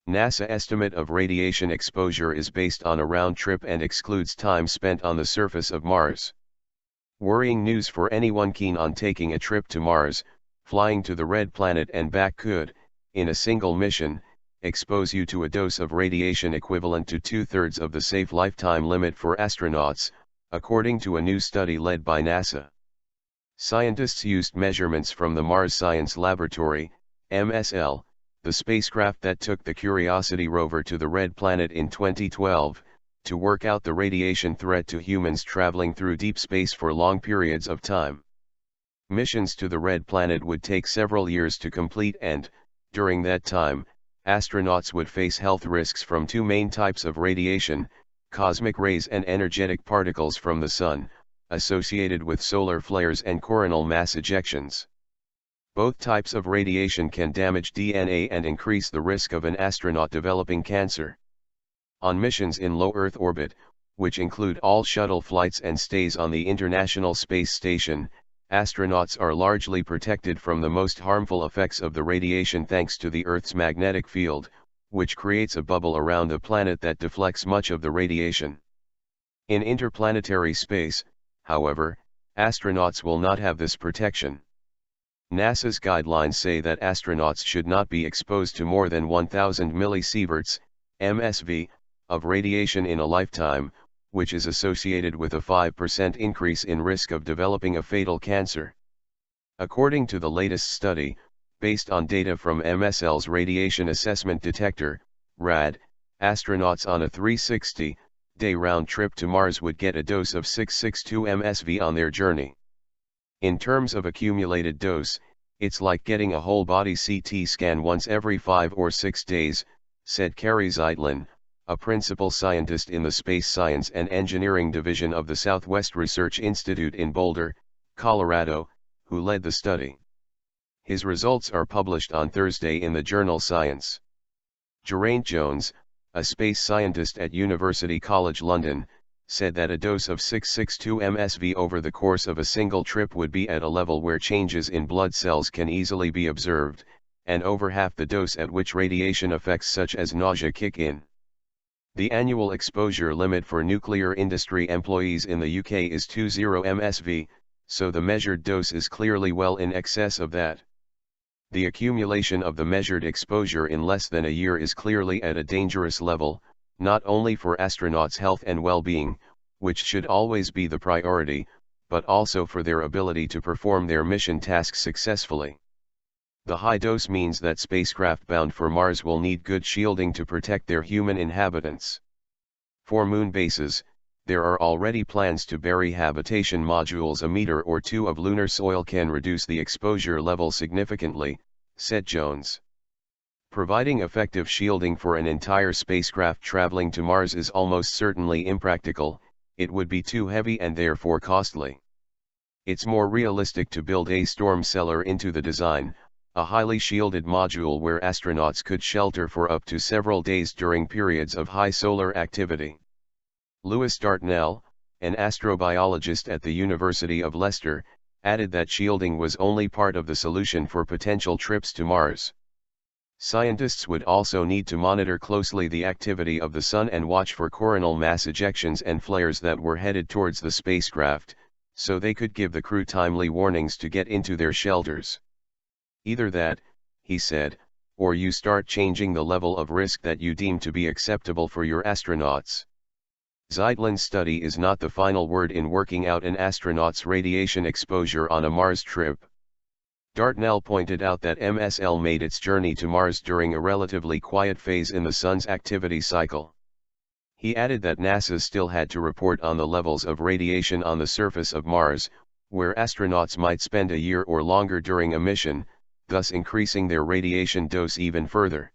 NASA estimate of radiation exposure is based on a round trip and excludes time spent on the surface of Mars. Worrying news for anyone keen on taking a trip to Mars. Flying to the red planet and back could, in a single mission, expose you to a dose of radiation equivalent to 2/3 of the safe lifetime limit for astronauts, according to a new study led by NASA. Scientists used measurements from the Mars Science Laboratory, MSL, the spacecraft that took the Curiosity rover to the red planet in 2012, to work out the radiation threat to humans traveling through deep space for long periods of time. Missions to the red planet would take several years to complete and, during that time, astronauts would face health risks from two main types of radiation, cosmic rays and energetic particles from the Sun, associated with solar flares and coronal mass ejections. Both types of radiation can damage DNA and increase the risk of an astronaut developing cancer. On missions in low Earth orbit, which include all shuttle flights and stays on the International Space Station, astronauts are largely protected from the most harmful effects of the radiation thanks to the Earth's magnetic field, which creates a bubble around the planet that deflects much of the radiation. In interplanetary space, however, astronauts will not have this protection. NASA's guidelines say that astronauts should not be exposed to more than 1,000 millisieverts, MSV, of radiation in a lifetime, which is associated with a 5% increase in risk of developing a fatal cancer. According to the latest study, based on data from MSL's Radiation Assessment Detector, RAD, astronauts on a 360-day round trip to Mars would get a dose of 662 MSV on their journey. In terms of accumulated dose, it's like getting a whole-body CT scan once every 5 or 6 days, said Carrie Zeitlin, a principal scientist in the Space Science and Engineering Division of the Southwest Research Institute in Boulder, Colorado, who led the study. His results are published on Thursday in the journal Science. Geraint Jones, a space scientist at University College London, said that a dose of 662 MSV over the course of a single trip would be at a level where changes in blood cells can easily be observed, and over half the dose at which radiation effects such as nausea kick in. The annual exposure limit for nuclear industry employees in the UK is 20 MSV, so the measured dose is clearly well in excess of that. The accumulation of the measured exposure in less than a year is clearly at a dangerous level, not only for astronauts' health and well-being, which should always be the priority, but also for their ability to perform their mission tasks successfully. The high dose means that spacecraft bound for Mars will need good shielding to protect their human inhabitants. For moon bases, there are already plans to bury habitation modules. A meter or two of lunar soil can reduce the exposure level significantly, said Jones. Providing effective shielding for an entire spacecraft traveling to Mars is almost certainly impractical, it would be too heavy and therefore costly. It's more realistic to build a storm cellar into the design, a highly shielded module where astronauts could shelter for up to several days during periods of high solar activity. Lewis Dartnell, an astrobiologist at the University of Leicester, added that shielding was only part of the solution for potential trips to Mars. Scientists would also need to monitor closely the activity of the Sun and watch for coronal mass ejections and flares that were headed towards the spacecraft, so they could give the crew timely warnings to get into their shelters. Either that, he said, or you start changing the level of risk that you deem to be acceptable for your astronauts. Zeitlin's study is not the final word in working out an astronaut's radiation exposure on a Mars trip. Dartnell pointed out that MSL made its journey to Mars during a relatively quiet phase in the Sun's activity cycle. He added that NASA still had to report on the levels of radiation on the surface of Mars, where astronauts might spend a year or longer during a mission, thus increasing their radiation dose even further.